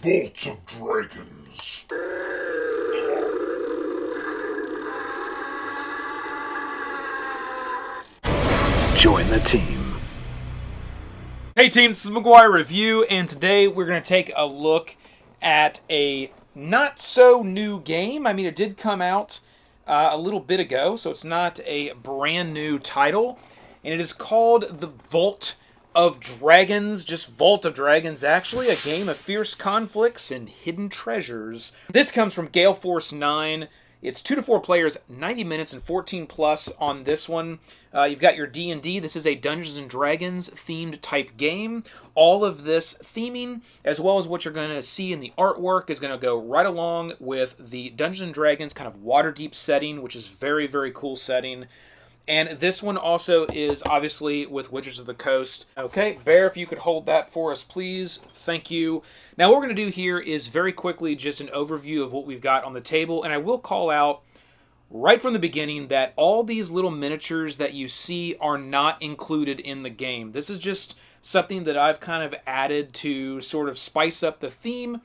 Vault of Dragons. Join the team. Hey team, this is McGuire Review, and today we're going to take a look at a not-so-new game. I mean, it did come out a little bit ago, so it's not a brand new title. And it is called The Vault of Dragons, just Vault of Dragons actually, a game of fierce conflicts and hidden treasures. This comes from GaleForce Nine. It's 2 to 4 players, 90 minutes, and 14 plus on this one. You've got your D&D. This is a Dungeons & Dragons themed type game. All of this theming, as well as what you're going to see in the artwork, is going to go right along with the Dungeons & Dragons kind of Waterdeep setting, which is very, very cool setting. And this one also is obviously with Wizards of the Coast. Okay, Bear, if you could hold that for us, please. Thank you. Now, what we're going to do here is very quickly just an overview of what we've got on the table. And I will call out right from the beginning that all these little miniatures that you see are not included in the game. This is just something that I've kind of added to sort of spice up the theme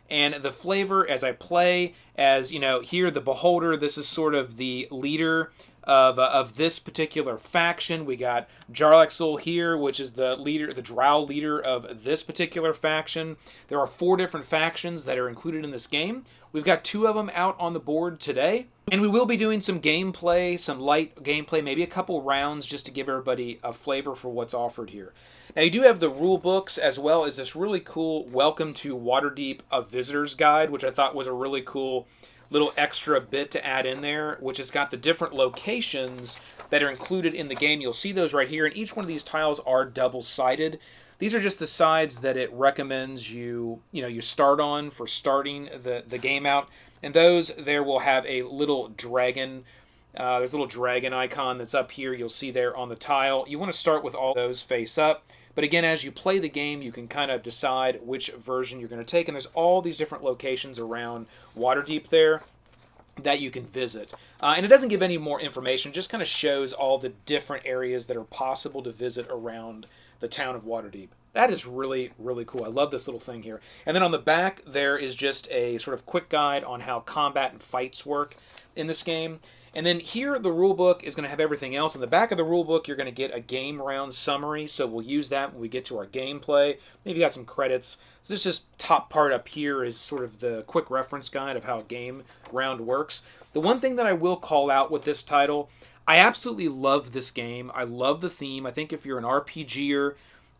and the flavor as I play. As, you know, here, the Beholder, this is sort of the leader of this particular faction. We got Jarlaxle here, which is the leader, the drow leader of this particular faction. There are 4 different factions that are included in this game. We've got 2 of them out on the board today. And we will be doing some gameplay, some light gameplay, maybe a couple rounds just to give everybody a flavor for what's offered here. Now, you do have the rule books as well as this really cool Welcome to Waterdeep, a Visitor's Guide, which I thought was a really cool little extra bit to add in there, which has got the different locations that are included in the game. You'll see those right here, and each one of these tiles are double-sided. These are just the sides that it recommends you start on for starting the game out. And those there will have a little dragon. There's a little dragon icon that's up here. You'll see there on the tile. You want to start with all those face up. But again, as you play the game, you can kind of decide which version you're going to take. And there's all these different locations around Waterdeep there that you can visit. And it doesn't give any more information. It just kind of shows all the different areas that are possible to visit around the town of Waterdeep. That is really, really cool. I love this little thing here. And then on the back, there is just a sort of quick guide on how combat and fights work in this game. And then here, the rulebook is going to have everything else. On the back of the rulebook, you're going to get a game round summary. So we'll use that when we get to our gameplay. Maybe you got some credits. So this just top part up here is sort of the quick reference guide of how a game round works. The one thing that I will call out with this title, I absolutely love this game. I love the theme. I think if you're an RPGer,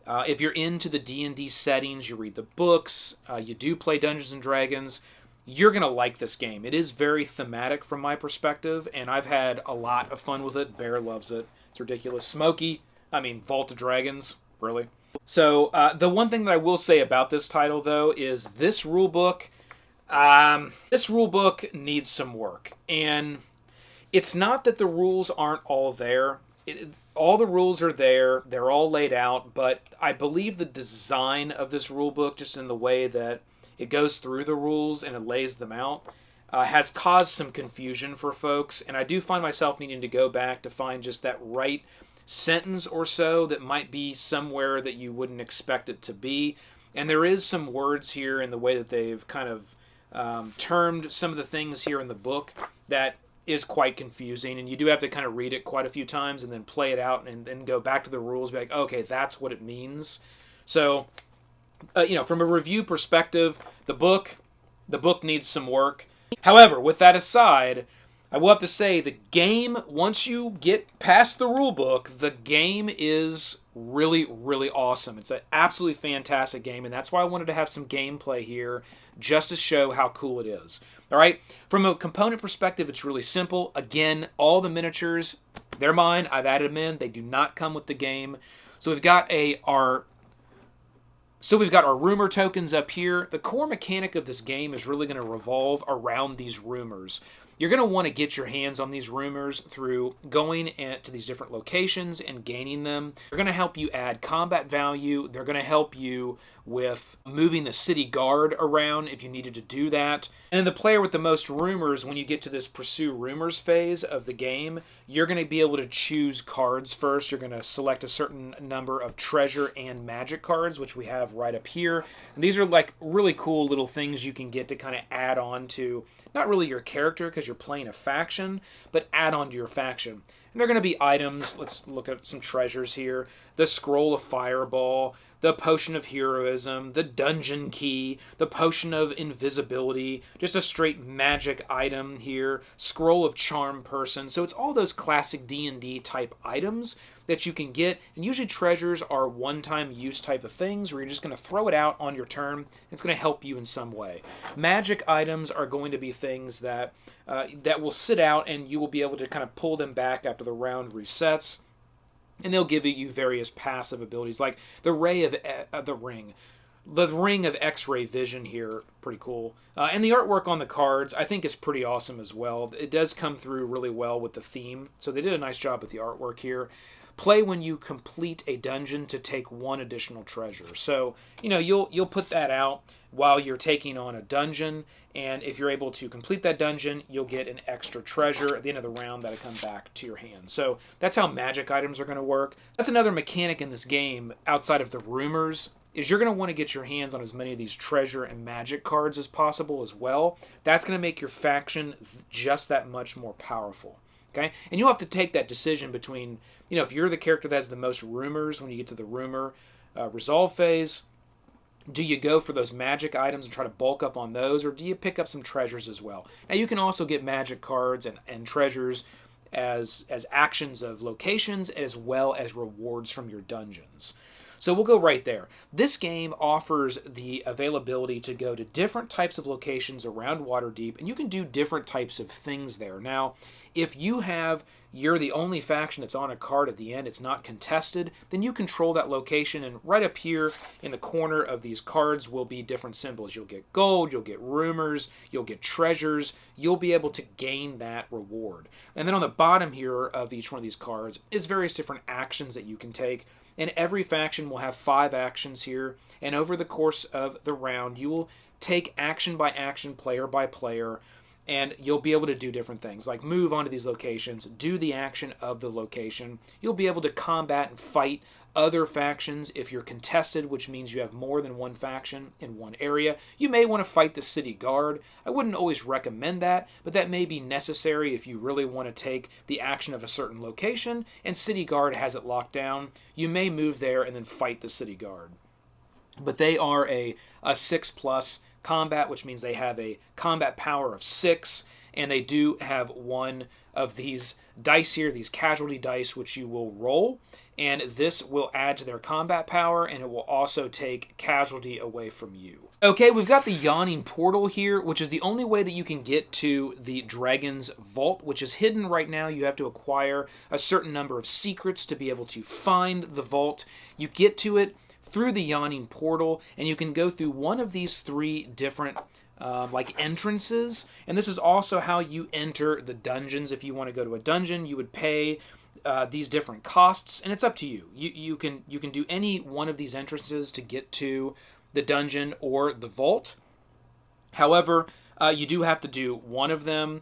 if you're into the D&D settings, you read the books, you do play Dungeons & Dragons, you're going to like this game. It is very thematic from my perspective, and I've had a lot of fun with it. Bear loves it. It's ridiculous. Smokey, Vault of Dragons, really. So the one thing that I will say about this title, though, is this rulebook, needs some work. And it's not that the rules aren't all there. All the rules are there. They're all laid out, but I believe the design of this rulebook, just in the way that it goes through the rules and it lays them out, has caused some confusion for folks. And I do find myself needing to go back to find just that right sentence or so that might be somewhere that you wouldn't expect it to be. And there is some words here in the way that they've kind of termed some of the things here in the book that is quite confusing. And you do have to kind of read it quite a few times and then play it out and then go back to the rules, be like, okay, that's what it means. So from a review perspective, the book needs some work. However, with that aside, I will have to say the game, once you get past the rule book, the game is really, really awesome. It's an absolutely fantastic game, and that's why I wanted to have some gameplay here just to show how cool it is. All right, from a component perspective, it's really simple. Again, all the miniatures, they're mine. I've added them in. They do not come with the game. So we've got our rumor tokens up here. The core mechanic of this game is really going to revolve around these rumors. You're going to want to get your hands on these rumors through going to these different locations and gaining them. They're going to help you add combat value. They're going to help you with moving the city guard around if you needed to do that. And the player with the most rumors, when you get to this pursue rumors phase of the game, you're going to be able to choose cards first. You're going to select a certain number of treasure and magic cards, which we have right up here. And these are like really cool little things you can get to kind of add on to, not really your character because you're playing a faction, but add on to your faction. And they're going to be items. Let's look at some treasures here. The Scroll of Fireball, the Potion of Heroism, the Dungeon Key, the Potion of Invisibility, just a straight magic item here, Scroll of Charm Person. So it's all those classic D&D type items that you can get, and usually treasures are one-time use type of things where you're just going to throw it out on your turn. It's going to help you in some way. Magic items are going to be things that that will sit out, and you will be able to kind of pull them back after the round resets. And they'll give you various passive abilities, like the ring of X-ray vision here, pretty cool. And the artwork on the cards, I think, is pretty awesome as well. It does come through really well with the theme, so they did a nice job with the artwork here. Play when you complete a dungeon to take one additional treasure. So, you know, you'll put that out while you're taking on a dungeon, and if you're able to complete that dungeon, you'll get an extra treasure at the end of the round that'll come back to your hand. So that's how magic items are going to work. That's another mechanic in this game, outside of the rumors, is you're going to want to get your hands on as many of these treasure and magic cards as possible as well. That's going to make your faction just that much more powerful. Okay? And you'll have to take that decision between, you know, if you're the character that has the most rumors when you get to the rumor resolve phase, do you go for those magic items and try to bulk up on those, or do you pick up some treasures as well? Now, you can also get magic cards and treasures as actions of locations as well as rewards from your dungeons. So we'll go right there. This game offers the availability to go to different types of locations around Waterdeep, and you can do different types of things there. Now, if you're the only faction that's on a card at the end, it's not contested, then you control that location, and right up here in the corner of these cards will be different symbols. You'll get gold, you'll get rumors, you'll get treasures, you'll be able to gain that reward. And then on the bottom here of each one of these cards is various different actions that you can take. And every faction will have 5 actions here, and over the course of the round, you will take action by action, player by player, and you'll be able to do different things, like move onto these locations, do the action of the location. You'll be able to combat and fight other factions if you're contested, which means you have more than one faction in one area. You may want to fight the city guard. I wouldn't always recommend that, but that may be necessary if you really want to take the action of a certain location and city guard has it locked down. You may move there and then fight the city guard. But they are a 6+ combat, which means they have a combat power of 6, and they do have one of these dice here, these casualty dice, which you will roll, and this will add to their combat power, and it will also take casualty away from you. Okay, we've got the Yawning Portal here, which is the only way that you can get to the Dragon's Vault, which is hidden right now. You have to acquire a certain number of secrets to be able to find the vault. You get to it through the Yawning Portal, and you can go through one of these 3 different like entrances, and this is also how you enter the dungeons. If you want to go to a dungeon, you would pay these different costs, and it's up to you. You can do any one of these entrances to get to the dungeon or the vault. However, you do have to do one of them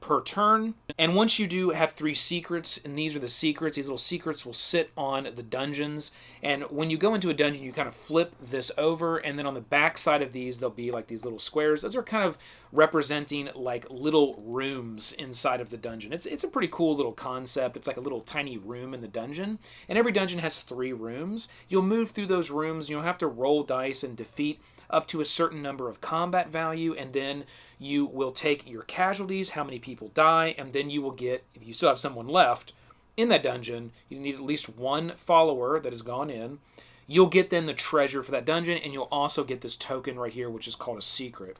per turn. And once you do have 3 secrets, and these are the secrets, these little secrets will sit on the dungeons. And when you go into a dungeon, you kind of flip this over, and then on the back side of these, there'll be like these little squares. Those are kind of representing like little rooms inside of the dungeon. It's a pretty cool little concept. It's like a little tiny room in the dungeon. And every dungeon has 3 rooms. You'll move through those rooms. You'll have to roll dice and defeat up to a certain number of combat value, and then you will take your casualties, how many people die, and then you will get, if you still have someone left in that dungeon, you need at least 1 follower that has gone in. You'll get then the treasure for that dungeon, and you'll also get this token right here, which is called a secret.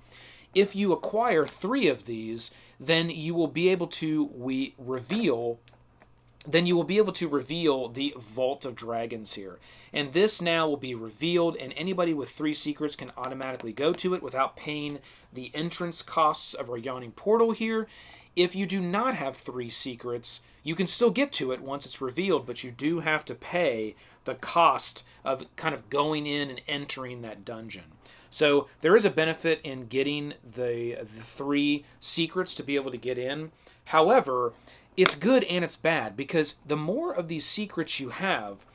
If you acquire 3 of these, then you will be able to reveal then you will be able to reveal the Vault of Dragons here. And this now will be revealed, and anybody with 3 secrets can automatically go to it without paying the entrance costs of our Yawning Portal here. If you do not have 3 secrets, you can still get to it once it's revealed, but you do have to pay the cost of kind of going in and entering that dungeon. So there is a benefit in getting the 3 secrets to be able to get in. However, it's good and it's bad, because the more of these secrets you have,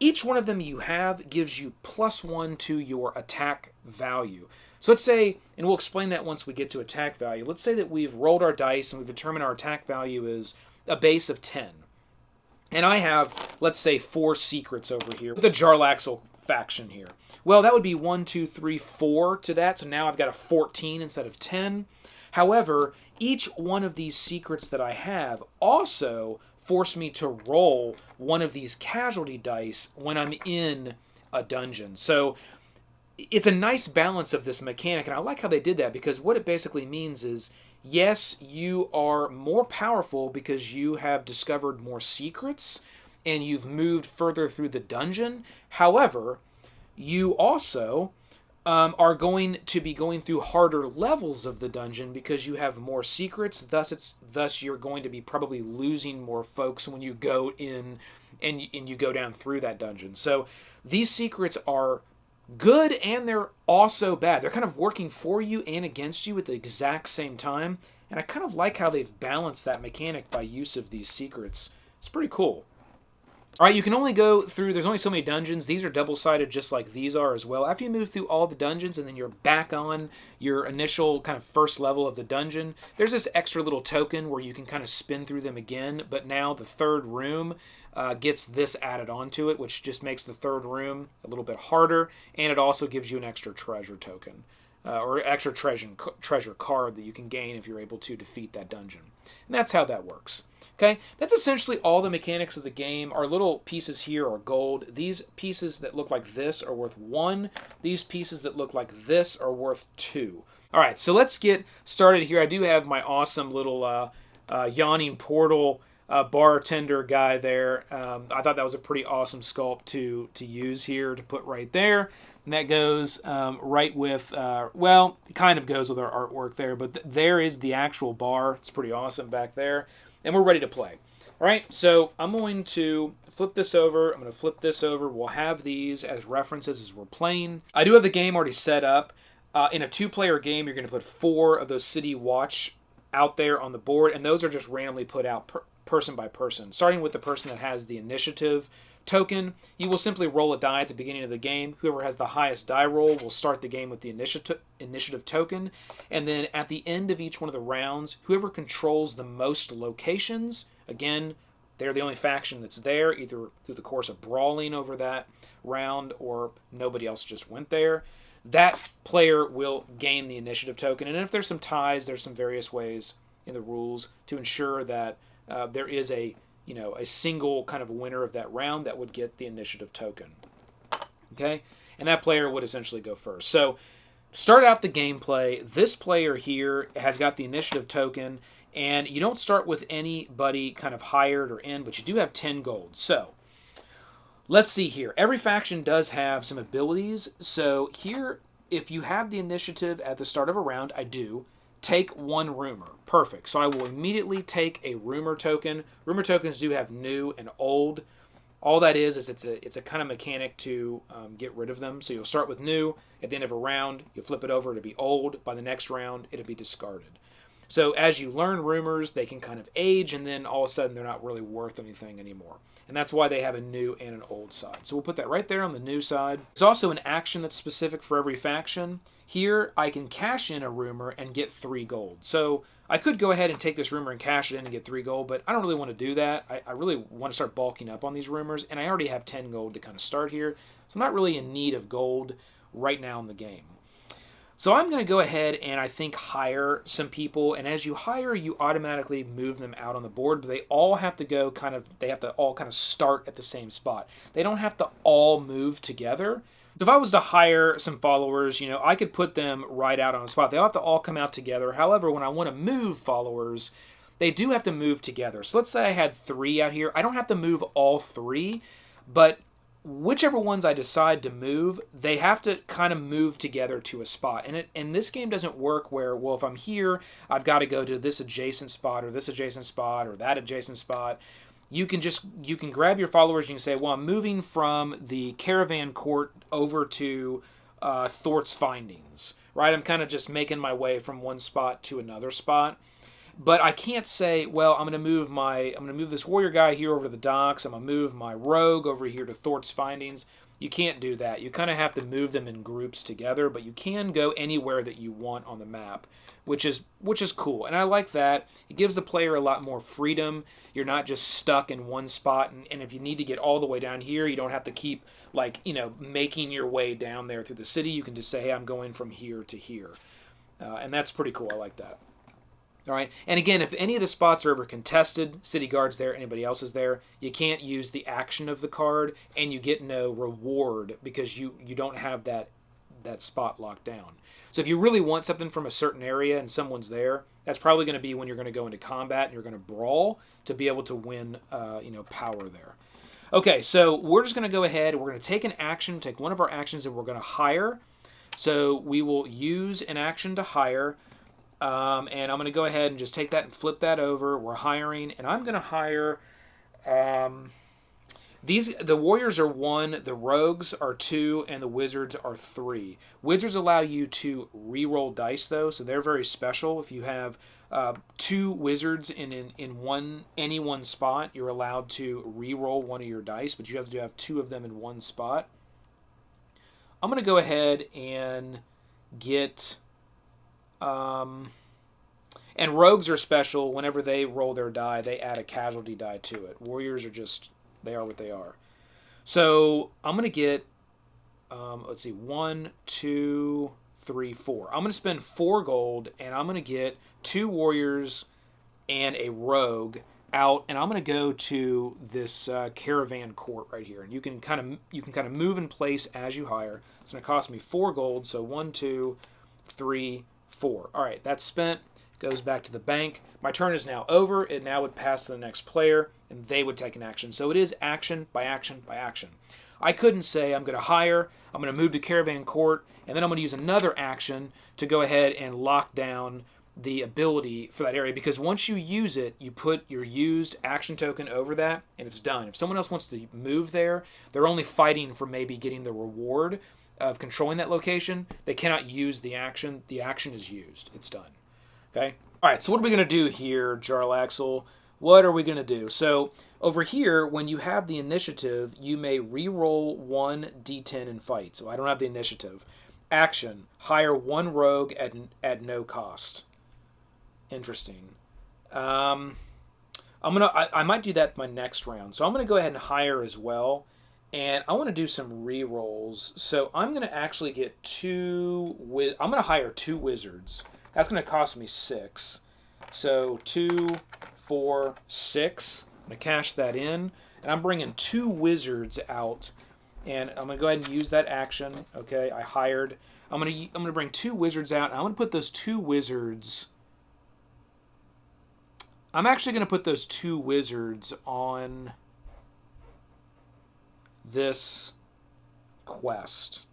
each one of them you have gives you +1 to your attack value. So let's say, and we'll explain that once we get to attack value, let's say that we've rolled our dice and we've determined our attack value is a base of 10. And I have, let's say, 4 secrets over here with the Jarlaxle faction here. Well, that would be 1, 2, 3, 4 to that, so now I've got a 14 instead of 10. However, each one of these secrets that I have also force me to roll one of these casualty dice when I'm in a dungeon. So it's a nice balance of this mechanic, and I like how they did that, because what it basically means is, yes, you are more powerful because you have discovered more secrets and you've moved further through the dungeon. However, you also are going to be going through harder levels of the dungeon because you have more secrets. Thus you're going to be probably losing more folks when you go in and you go down through that dungeon. So these secrets are good and they're also bad. They're kind of working for you and against you at the exact same time. And I kind of like how they've balanced that mechanic by use of these secrets. It's pretty cool. All right, you can only go through, there's only so many dungeons. These are double-sided just like these are as well. After you move through all the dungeons and then you're back on your initial kind of first level of the dungeon, there's this extra little token where you can kind of spin through them again, but now the third room gets this added onto it, which just makes the third room a little bit harder, and it also gives you an extra treasure token, or extra treasure card that you can gain if you're able to defeat that dungeon. And that's how that works. Okay, that's essentially all the mechanics of the game. Our little pieces here are gold. These pieces that look like this are worth 1. These pieces that look like this are worth 2. All right, so let's get started here. I do have my awesome little Yawning Portal bartender guy there. I thought that was a pretty awesome sculpt to use here to put right there. And that goes right with, well, it kind of goes with our artwork there, but there is the actual bar. It's pretty awesome back there. And we're ready to play. All right, so I'm going to flip this over. I'm going to flip this over. We'll have these as references as we're playing. I do have the game already set up. In a 2-player game, you're going to put 4 of those city watch out there on the board, and those are just randomly put out person by person. Starting with the person that has the initiative token, you will simply roll a die at the beginning of the game. Whoever has the highest die roll will start the game with the initiative token, and then at the end of each one of the rounds, whoever controls the most locations, again, they're the only faction that's there, either through the course of brawling over that round or nobody else just went there, that player will gain the initiative token. And if there's some ties, there's some various ways in the rules to ensure that there is a single kind of winner of that round that would get the initiative token. Okay? And that player would essentially go first. So, start out the gameplay. This player here has got the initiative token, and you don't start with anybody kind of hired or in, but you do have 10 gold. So, let's see here. Every faction does have some abilities. So, here, if you have the initiative at the start of a round, I do. Take 1 rumor. Perfect. So I will immediately take a rumor token. Rumor tokens do have new and old. All that is it's a kind of mechanic to get rid of them. So you'll start with new. At the end of a round, you'll flip it over. It'll be old. By the next round, it'll be discarded. So as you learn rumors, they can kind of age, and then all of a sudden they're not really worth anything anymore. And that's why they have a new and an old side. So we'll put that right there on the new side. There's also an action that's specific for every faction. Here, I can cash in a rumor and get 3 gold. So I could go ahead and take this rumor and cash it in and get 3 gold, but I don't really want to do that. I really want to start bulking up on these rumors, and I already have 10 gold to kind of start here. So I'm not really in need of gold right now in the game. So I'm going to go ahead and I think hire some people, and as you hire, you automatically move them out on the board, but they all have to go they have to all kind of start at the same spot. They don't have to all move together. So if I was to hire some followers, I could put them right out on the spot. They all have to all come out together. However, when I want to move followers, they do have to move together. So let's say I had 3 out here. I don't have to move all 3, but whichever ones I decide to move, they have to kind of move together to a spot. And this game doesn't work where, well, if I'm here, I've got to go to this adjacent spot or this adjacent spot or that adjacent spot. You can grab your followers and you can say, well, I'm moving from the caravan court over to Thort's findings, right? I'm kind of just making my way from one spot to another spot. But I can't say, well, I'm going to move this warrior guy here over to the docks. I'm going to move my rogue over here to Thort's findings. You can't do that. You kind of have to move them in groups together, but you can go anywhere that you want on the map, which is cool. And I like that. It gives the player a lot more freedom. You're not just stuck in one spot, and if you need to get all the way down here, you don't have to keep making your way down there through the city. You can just say, hey, I'm going from here to here. And that's pretty cool. I like that. All right, and again, if any of the spots are ever contested, city guard's there, anybody else is there, you can't use the action of the card, and you get no reward because you don't have that spot locked down. So if you really want something from a certain area and someone's there, that's probably going to be when you're going to go into combat and you're going to brawl to be able to win power there. Okay, so we're just going to go ahead, we're going to take an action, take one of our actions, and we're going to hire. So we will use an action to hire. And I'm going to go ahead and just take that and flip that over. We're hiring, and I'm going to hire. The warriors are 1, the rogues are 2, and the wizards are 3. Wizards allow you to re-roll dice, though, so they're very special. If you have 2 wizards in any one spot, you're allowed to re-roll one of your dice, but you have to have 2 of them in one spot. I'm going to go ahead and get. And rogues are special. Whenever they roll their die, they add a casualty die to it. Warriors are they are what they are. So I'm going to get, let's see, 1, 2, 3, 4. I'm going to spend 4 gold, and I'm going to get 2 warriors and a rogue out, and I'm going to go to this caravan court right here. And you can kind of move in place as you hire. It's going to cost me 4 gold. So 1, 2, 3, 4. All right, that's spent. Goes back to the bank. My turn is now over. It now would pass to the next player, and they would take an action. So it is action by action by action. I couldn't say I'm going to hire, I'm going to move to caravan court, and then I'm going to use another action to go ahead and lock down the ability for that area, because once you use it, you put your used action token over that, and it's done. If someone else wants to move there, they're only fighting for maybe getting the reward of controlling that location. They cannot use the action. The action is used. It's done. Okay? All right, so what are we going to do here, Jarlaxle? What are we going to do? So over here, when you have the initiative, you may re-roll 1 d10 in fight. So I don't have the initiative. Action, hire 1 rogue at no cost. Interesting. I might do that my next round. So I'm going to go ahead and hire as well. And I want to do some re-rolls. So I'm going to actually get I'm going to hire 2 wizards. That's going to cost me 6. So 2, 4, 6. I'm going to cash that in. And I'm bringing 2 wizards out. And I'm going to go ahead and use that action. Okay, I hired. I'm going to bring 2 wizards out. And I'm going to put those 2 wizards. I'm actually going to put those 2 wizards on this quest.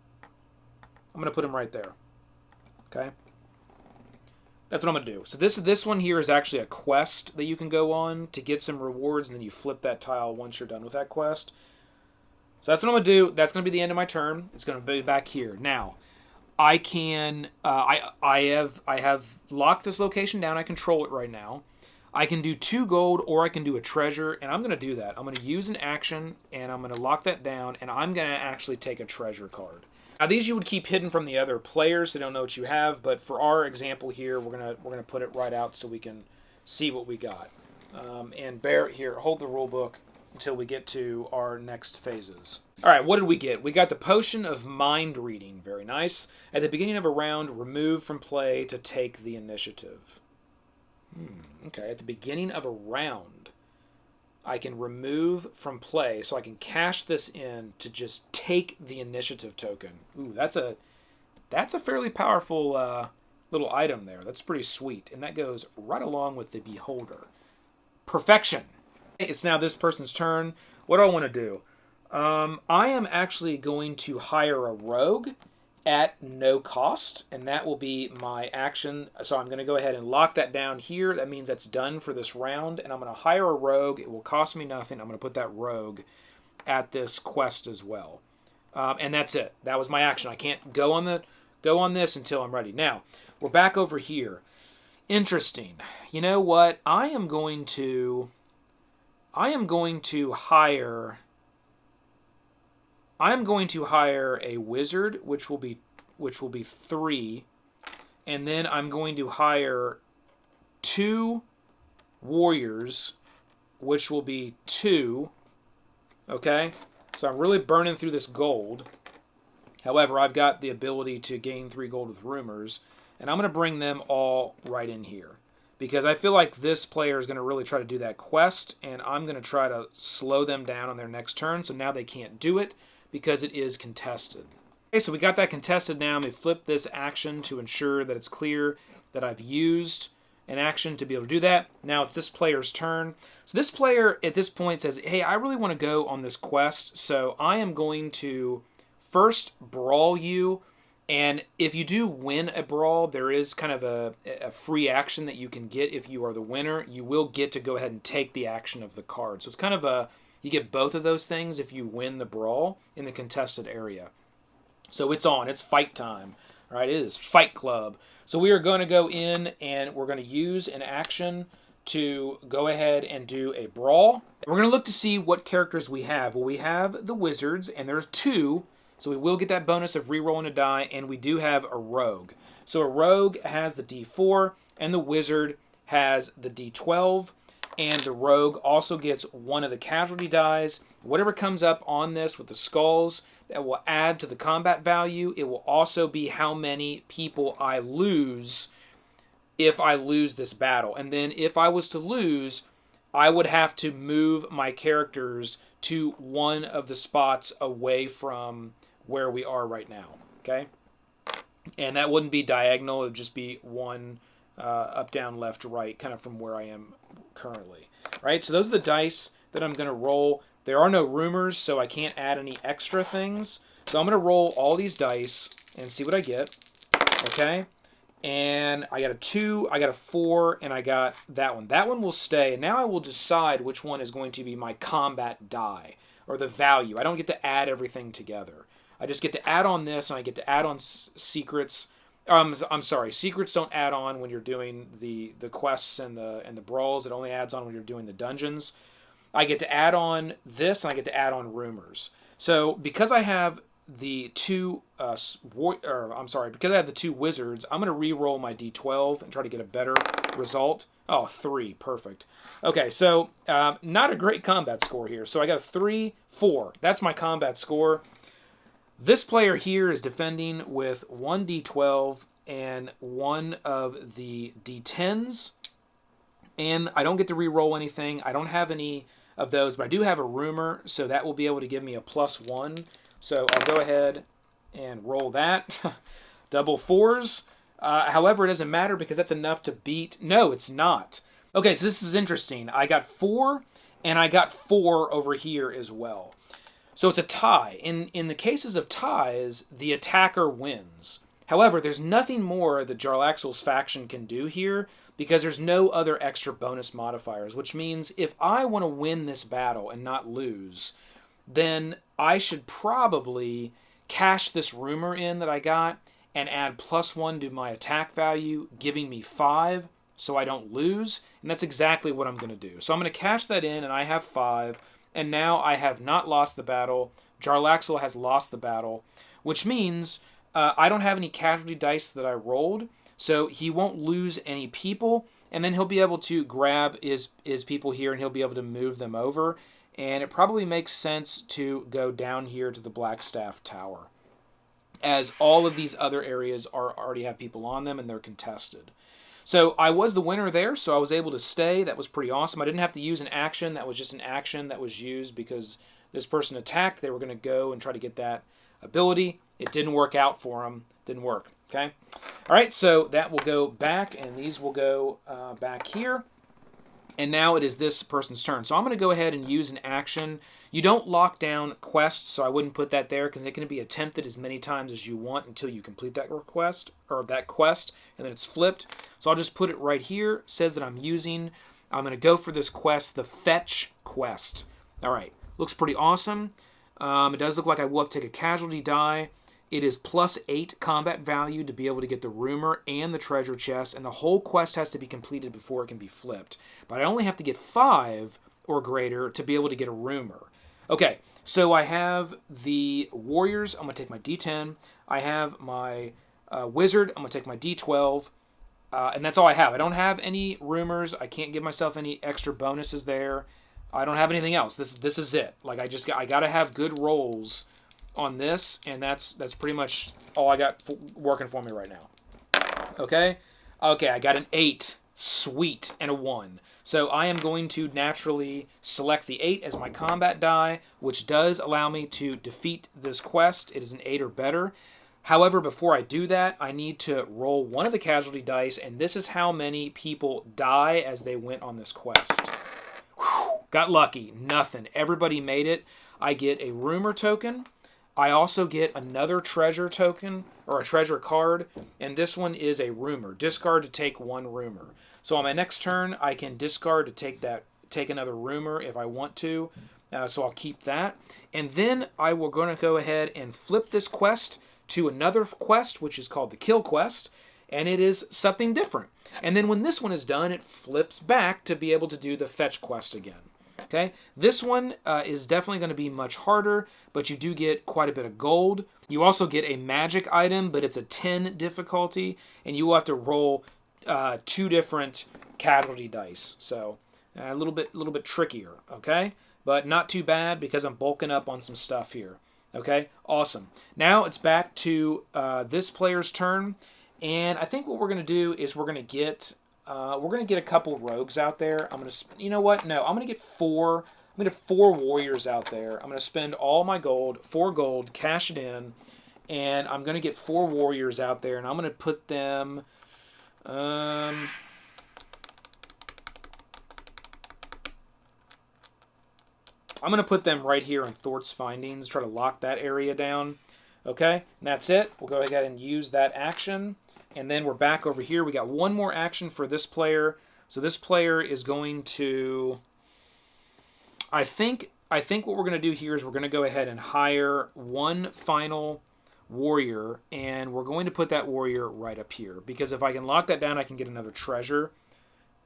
I'm going to put them right there. Okay? That's what I'm going to do. So this one here is actually a quest that you can go on to get some rewards, and then you flip that tile once you're done with that quest. So that's what I'm going to do. That's going to be the end of my turn. It's going to be back here. Now, I can I have locked this location down. I control it right now. I can do 2 gold, or I can do a treasure, and I'm going to do that. I'm going to use an action, and I'm going to lock that down, and I'm going to actually take a treasure card. Now, these you would keep hidden from the other players. They don't know what you have, but for our example here, we're gonna put it right out so we can see what we got. And bear here, hold the rule book until we get to our next phases. All right, what did we get? We got the Potion of Mind Reading. Very nice. At the beginning of a round, remove from play to take the initiative. Okay, at the beginning of a round, I can remove from play, so I can cash this in to just take the initiative token. Ooh, that's a fairly powerful little item there. That's pretty sweet. And that goes right along with the beholder. Perfection. It's now this person's turn. What do I want to do? I am actually going to hire a rogue at no cost, and that will be my action. So I'm going to go ahead and lock that down here. That means that's done for this round, and I'm going to hire a rogue. It will cost me nothing. I'm going to put that rogue at this quest as well. And that's it. That was my action. I can't go on this until I'm ready. Now, we're back over here. Interesting. You know what? I am going to hire a wizard, which will be 3, and then I'm going to hire 2 warriors, which will be 2. Okay, so I'm really burning through this gold. However, I've got the ability to gain 3 gold with rumors, and I'm going to bring them all right in here because I feel like this player is going to really try to do that quest, and I'm going to try to slow them down on their next turn, so now they can't do it because it is contested. Okay, so we got that contested now. I'm going to flip this action to ensure that it's clear that I've used an action to be able to do that. Now it's this player's turn. So this player at this point says, hey, I really want to go on this quest, so I am going to first brawl you, and if you do win a brawl, there is kind of a free action that you can get if you are the winner. You will get to go ahead and take the action of the card. So it's kind of you get both of those things if you win the brawl in the contested area. So it's on. It's fight time. All right, it is Fight Club. So we are going to go in and we're going to use an action to go ahead and do a brawl. We're going to look to see what characters we have. Well, we have the wizards, and there's 2. So we will get that bonus of re-rolling a die, and we do have a rogue. So a rogue has the D4, and the wizard has the D12, and the rogue also gets one of the casualty dies. Whatever comes up on this with the skulls, that will add to the combat value. It will also be how many people I lose if I lose this battle. And then if I was to lose, I would have to move my characters to one of the spots away from where we are right now, okay? And that wouldn't be diagonal. It would just be one up, down, left, right, kind of from where I am currently, right? So those are the dice that I'm going to roll. There are no rumors, so I can't add any extra things. So I'm going to roll all these dice and see what I get, okay? And I got a 2, I got a 4, and I got that one. That one will stay, and now I will decide which one is going to be my combat die, or the value. I don't get to add everything together. I just get to add on this, and I get to add on secrets. I'm sorry, secrets don't add on when you're doing the quests and the brawls. It only adds on when you're doing the dungeons. I get to add on this, and I get to add on rumors. So because I have the 2 because I have the 2 wizards, I'm going to re-roll my D12 and try to get a better result. Oh, 3, perfect. Okay, so not a great combat score here. So I got a 3, 4. That's my combat score. This player here is defending with 1 D12 and 1 of the D10s. And I don't get to re-roll anything. I don't have any of those, but I do have a rumor, so that will be able to give me a +1. So I'll go ahead and roll that. Double 4s. However, it doesn't matter because that's enough to beat. No, it's not. Okay, so this is interesting. I got 4, and I got 4 over here as well. So it's a tie. In the cases of ties, the attacker wins. However, there's nothing more that Jarlaxle's faction can do here because there's no other extra bonus modifiers, which means if I want to win this battle and not lose, then I should probably cash this rumor in that I got and add +1 to my attack value, giving me 5 so I don't lose. And that's exactly what I'm going to do. So I'm going to cash that in, and I have 5. And now I have not lost the battle. Jarlaxle has lost the battle, which means I don't have any casualty dice that I rolled, so he won't lose any people, and then he'll be able to grab his people here, and he'll be able to move them over, and it probably makes sense to go down here to the Blackstaff Tower, as all of these other areas already have people on them, and they're contested. So I was the winner there, so I was able to stay. That was pretty awesome. I didn't have to use an action. That was just an action that was used because this person attacked. They were going to go and try to get that ability. It didn't work out for them. Didn't work. Okay. All right, so that will go back, and these will go back here. And now it is this person's turn. So I'm going to go ahead and use an action. You don't lock down quests, so I wouldn't put that there because it can be attempted as many times as you want until you complete that request or that quest, and then it's flipped. So I'll just put it right here. It says that I'm going to go for this quest, the Fetch quest. All right, looks pretty awesome. It does look like I will have to take a casualty die. It is +8 combat value to be able to get the rumor and the treasure chest, and the whole quest has to be completed before it can be flipped. But I only have to get 5 or greater to be able to get a rumor. Okay, so I have the warriors. I'm going to take my D10. I have my wizard. I'm going to take my D12. And that's all I have. I don't have any rumors. I can't give myself any extra bonuses there. I don't have anything else. This is it. Like I got to have good rolls on this, and that's pretty much all I got working for me right now. Okay, I got an 8, sweet, and a 1. So I am going to naturally select the 8 as my combat die, which does allow me to defeat this quest. It is an 8 or better. However, before I do that, I need to roll one of the casualty dice, and this is how many people die as they went on this quest. Whew, got lucky, nothing. Everybody made it. I get a rumor token. I also get another treasure token, or a treasure card, and this one is a rumor. Discard to take 1 rumor. So on my next turn, I can discard to take another rumor if I want to. So I'll keep that. And then I will going to go ahead and flip this quest to another quest, which is called the Kill quest, and it is something different. And then when this one is done, it flips back to be able to do the Fetch quest again. Okay, this one is definitely going to be much harder, but you do get quite a bit of gold. You also get a magic item, but it's a 10 difficulty, and you will have to roll 2 different casualty dice. So a little bit trickier, okay? But not too bad because I'm bulking up on some stuff here. Okay, awesome. Now it's back to this player's turn, and I think what we're going to do is we're going to get a couple rogues out there. I'm going to, you know what? No, I'm going to get 4. I'm going to get 4 warriors out there. I'm going to spend all my gold, 4 gold, cash it in, and I'm going to get 4 warriors out there, and I'm going to put them. I'm going to put them right here in Thort's Findings, try to lock that area down. Okay, and that's it. We'll go ahead and use that action. And then we're back over here. We got one more action for this player. So this player is going to... I think what we're going to do here is we're going to go ahead and hire one final warrior, and we're going to put that warrior right up here. Because if I can lock that down, I can get another treasure.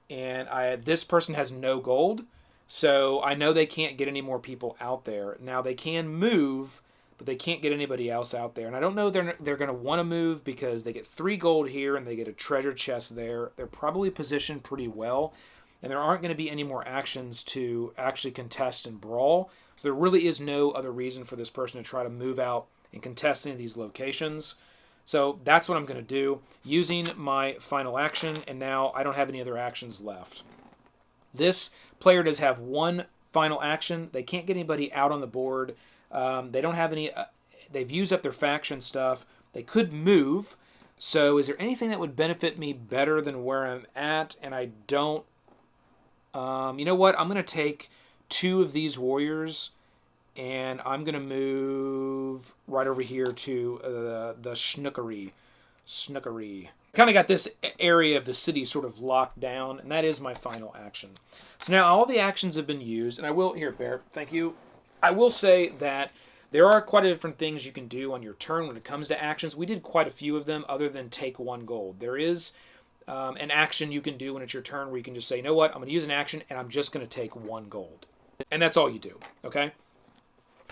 And this person has no gold. So I know they can't get any more people out there. Now they can move, but they can't get anybody else out there. And I don't know they're going to want to move because they get 3 gold here and they get a treasure chest there. They're probably positioned pretty well. And there aren't going to be any more actions to actually contest and brawl. So there really is no other reason for this person to try to move out and contest any of these locations. So that's what I'm going to do using my final action. And now I don't have any other actions left. This player does have one final action. They can't get anybody out on the board. They don't have any... they've used up their faction stuff. They could move. So is there anything that would benefit me better than where I'm at? And I don't... you know what? I'm going to take 2 of these warriors, and I'm going to move right over here to the Snookery. Kind of got this area of the city sort of locked down, and that is my final action. So now all the actions have been used, and I will... Here, Bear, thank you. I will say that there are quite a different things you can do on your turn when it comes to actions. We did quite a few of them other than take 1 gold. There is an action you can do when it's your turn where you can just say, you know what, I'm going to use an action, and I'm just going to take 1 gold. And that's all you do, okay?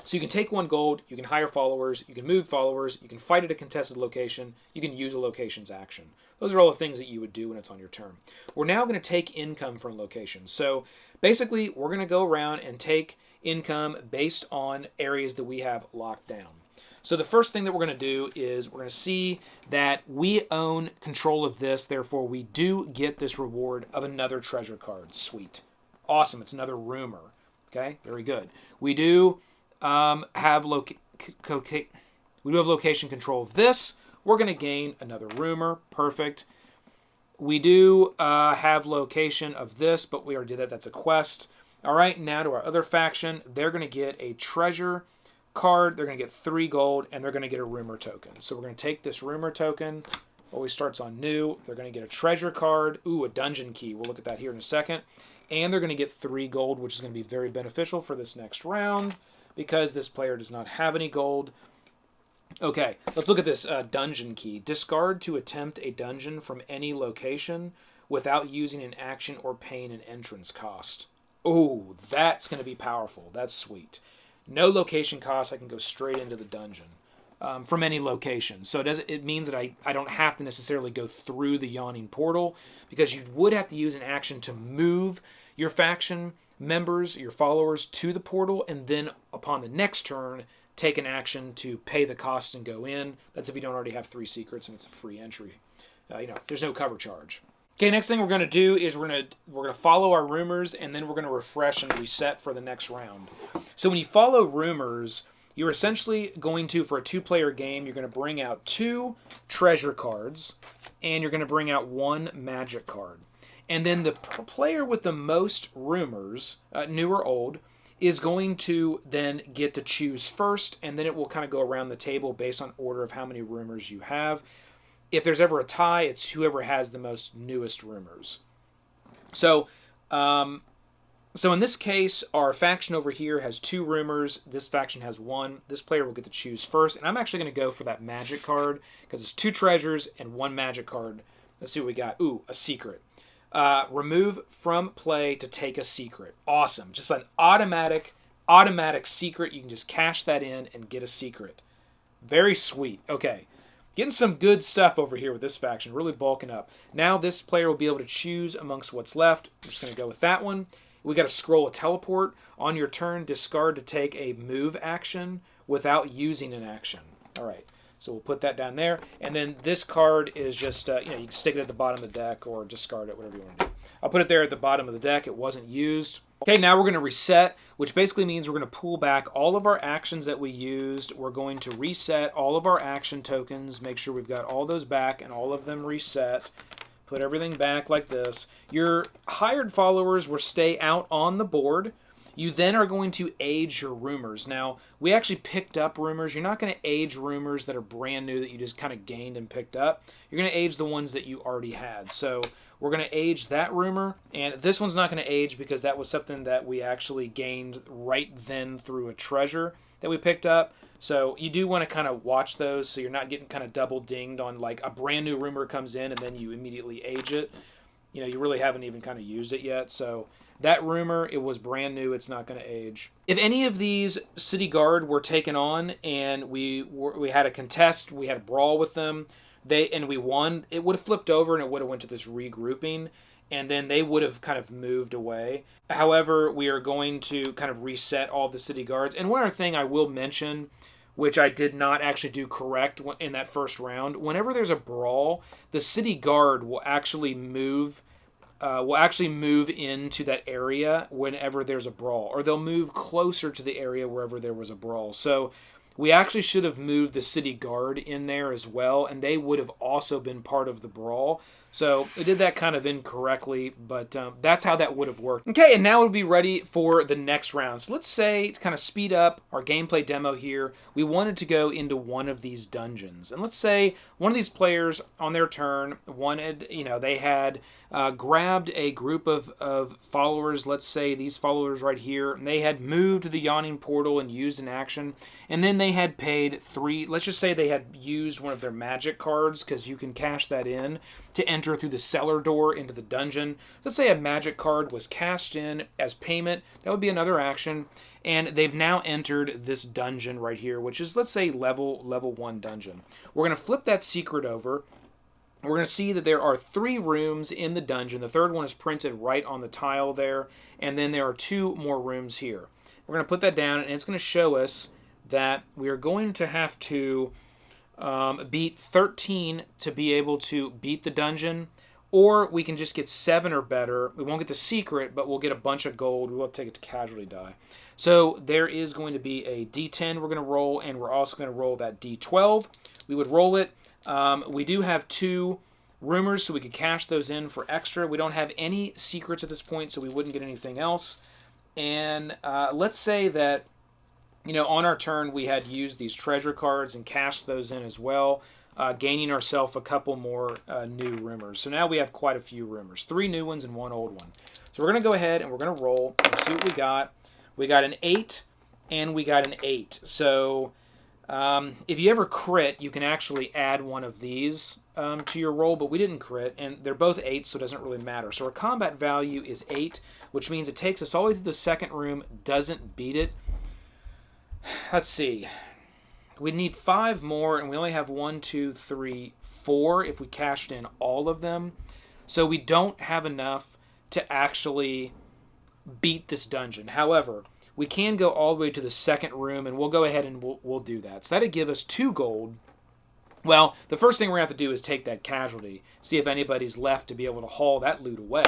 So you can take 1 gold, you can hire followers, you can move followers, you can fight at a contested location, you can use a location's action. Those are all the things that you would do when it's on your turn. We're now going to take income from locations. So basically, we're going to go around and take income based on areas that we have locked down. So the first thing that we're going to do is we're going to see that we own control of this, therefore we do get this reward of another treasure card. Sweet. Awesome. It's another rumor. Okay, very good. We do have location control of this. we're going to gain another rumor. Perfect. We do have location of this, but we already did that. That's a quest. All right, now to our other faction. They're going to get a treasure card. They're going to get 3 gold, and they're going to get a rumor token. So we're going to take this rumor token. Always starts on new. They're going to get a treasure card. Ooh, a dungeon key. We'll look at that here in a second. And they're going to get 3 gold, which is going to be very beneficial for this next round because this player does not have any gold. Okay, let's look at this dungeon key. Discard to attempt a dungeon from any location without using an action or paying an entrance cost. Oh, that's going to be powerful. That's sweet. No location cost. I can go straight into the dungeon from any location. So it means that I don't have to necessarily go through the yawning portal because you would have to use an action to move your faction members, your followers, to the portal, and then upon the next turn, take an action to pay the costs and go in. That's if you don't already have 3 secrets and it's a free entry. There's no cover charge. Okay, next thing we're going to do is we're going to follow our rumors, and then we're going to refresh and reset for the next round. So when you follow rumors, you're essentially going to, for a 2-player game, you're going to bring out 2 treasure cards, and you're going to bring out 1 magic card. And then the player with the most rumors, new or old, is going to then get to choose first, and then it will kind of go around the table based on order of how many rumors you have. If there's ever a tie, it's whoever has the most newest rumors. So in this case, our faction over here has 2 rumors. This faction has 1. This player will get to choose first, and I'm actually going to go for that magic card because it's 2 treasures and 1 magic card. Let's see what we got. Ooh, a secret. Remove from play to take a secret. Awesome. Just an automatic secret. You can just cash that in and get a secret. Very sweet. Okay. Getting some good stuff over here with this faction. Really bulking up. Now this player will be able to choose amongst what's left. I'm just going to go with that one. We got to scroll a teleport. On your turn, discard to take a move action without using an action. All right. So we'll put that down there. And then this card is just, you can stick it at the bottom of the deck or discard it, whatever you want to do. I'll put it there at the bottom of the deck. It wasn't used. Okay, now we're going to reset, which basically means we're going to pull back all of our actions that we used. We're going to reset all of our action tokens, make sure we've got all those back and all of them reset. Put everything back like this. Your hired followers will stay out on the board. You then are going to age your rumors. Now, we actually picked up rumors. You're not going to age rumors that are brand new that you just kind of gained and picked up. You're going to age the ones that you already had. So we're going to age that rumor. And this one's not going to age because that was something that we actually gained right then through a treasure that we picked up. So you do want to kind of watch those so you're not getting kind of double dinged on like a brand new rumor comes in and then you immediately age it. You really haven't even kind of used it yet. So that rumor, it was brand new. It's not going to age. If any of these city guard were taken on and we had a contest, we had a brawl with them, and we won, it would have flipped over and it would have went to this regrouping, and then they would have kind of moved away. However, we are going to kind of reset all the city guards. And one other thing I will mention, which I did not actually do correct in that first round, whenever there's a brawl, the city guard will actually move into that area whenever there's a brawl, or they'll move closer to the area wherever there was a brawl. So we actually should have moved the city guard in there as well, and they would have also been part of the brawl. So we did that kind of incorrectly, but that's how that would have worked. Okay, and now we'll be ready for the next round. So let's say, to kind of speed up our gameplay demo here, we wanted to go into one of these dungeons. And let's say one of these players on their turn wanted, they had grabbed a group of followers, let's say these followers right here, and they had moved to the yawning portal and used an action, and then they had paid 3, let's just say they had used one of their magic cards, because you can cash that in to enter through the cellar door into the dungeon. Let's say a magic card was cashed in as payment. That would be another action. And they've now entered this dungeon right here, which is, let's say, level 1 dungeon. We're going to flip that secret over. We're going to see that there are 3 rooms in the dungeon. The third one is printed right on the tile there. And then there are 2 more rooms here. We're going to put that down, and it's going to show us that we are going to have to beat 13 to be able to beat the dungeon, or we can just get 7 or better. We won't get the secret, but we'll get a bunch of gold. We will take it to casualty die. So there is going to be a D10 we're going to roll, and we're also going to roll that D12. We would roll it. We do have 2 rumors, so we could cash those in for extra. We don't have any secrets at this point, so we wouldn't get anything else. And let's say that, you know, on our turn we had used these treasure cards and cashed those in as well, gaining ourselves a couple more new rumors. So now we have quite a few rumors. 3 new ones and 1 old one. So we're going to go ahead and we're going to roll and see what we got. We got an 8 and we got an 8. So if you ever crit, you can actually add one of these to your roll, but we didn't crit, and they're both 8, so it doesn't really matter. So our combat value is 8, which means it takes us all the way through the second room, doesn't beat it. Let's see. We need 5 more, and we only have 1, 2, 3, 4 if we cashed in all of them. So we don't have enough to actually beat this dungeon. However, we can go all the way to the second room, and we'll go ahead and we'll do that. So that'd give us 2 gold. Well, the first thing we're going to have to do is take that casualty, see if anybody's left to be able to haul that loot away.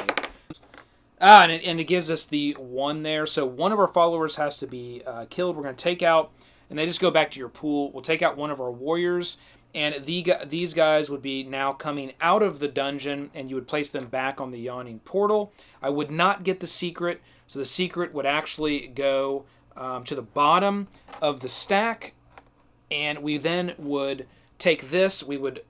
And it gives us the 1 there. So one of our followers has to be killed. We're going to take out, and they just go back to your pool. We'll take out one of our warriors, and these guys would be now coming out of the dungeon, and you would place them back on the yawning portal. I would not get the secret, so the secret would actually go to the bottom of the stack, and we then would take this. We would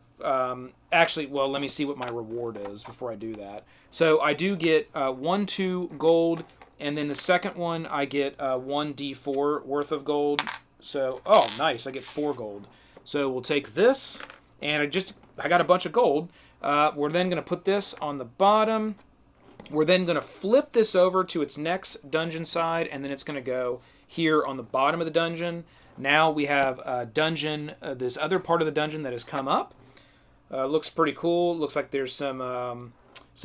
actually, well, let me see what my reward is before I do that. So I do get 1, 2 gold, and then the second one I get 1 D4 worth of gold. So, oh, nice, I get 4 gold. So we'll take this, and I got a bunch of gold. We're then going to put this on the bottom. We're then going to flip this over to its next dungeon side, and then it's going to go here on the bottom of the dungeon. Now we have a dungeon, this other part of the dungeon that has come up. Looks pretty cool. Looks like there's some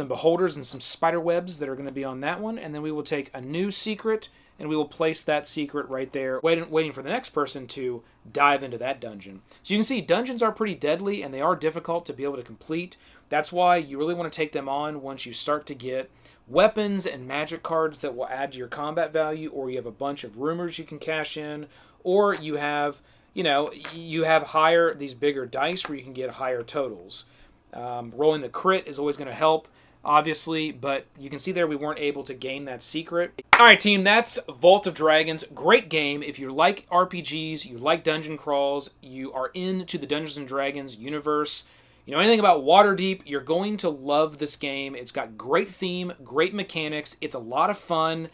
beholders and some spider webs that are going to be on that one. And then we will take a new secret, and we will place that secret right there, waiting for the next person to dive into that dungeon. So you can see dungeons are pretty deadly, and they are difficult to be able to complete. That's why you really want to take them on once you start to get weapons and magic cards that will add to your combat value, or you have a bunch of rumors you can cash in, or you have, these bigger dice where you can get higher totals. Rolling the crit is always going to help, obviously, but you can see there we weren't able to gain that secret. All right, team, that's Vault of Dragons. Great game. If you like RPGs, you like dungeon crawls, you are into the Dungeons & Dragons universe, you know anything about Waterdeep, you're going to love this game. It's got great theme, great mechanics. It's a lot of fun.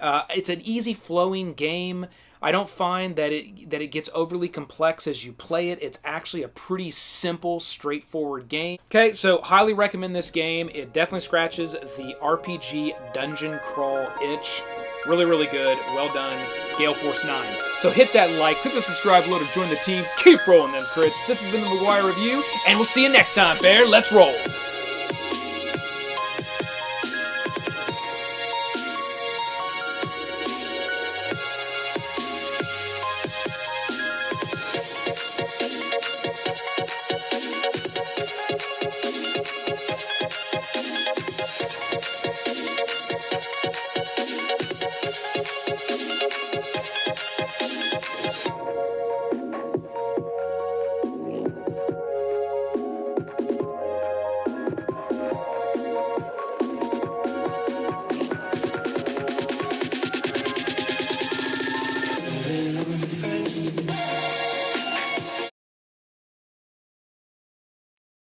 It's an easy flowing game. I don't find that it gets overly complex as you play it. It's actually a pretty simple, straightforward game. Okay, so highly recommend this game. It definitely scratches the RPG dungeon crawl itch. Really, really good. Well done, GaleForce 9. So hit that like, click the subscribe below to join the team. Keep rolling them crits. This has been the McGuire Review, and we'll see you next time, Bear. Let's roll.